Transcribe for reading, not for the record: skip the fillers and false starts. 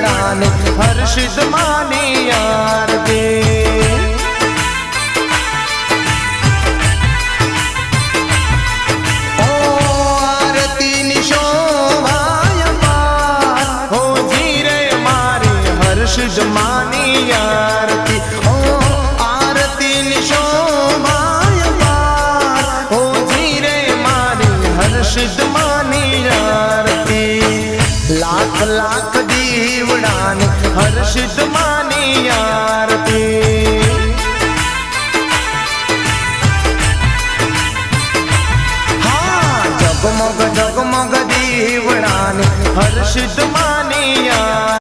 દીવડાને હર્ષિત માની આરતી ઓ આરતીની શોભાય પાર હો જીરે મારી હર્ષિત માની આરતી ઓ આરતીની શોભાય પાર હો જીરે મારી હર્ષિત માની આરતી લાખ લાખ દીવડાને હર્ષિત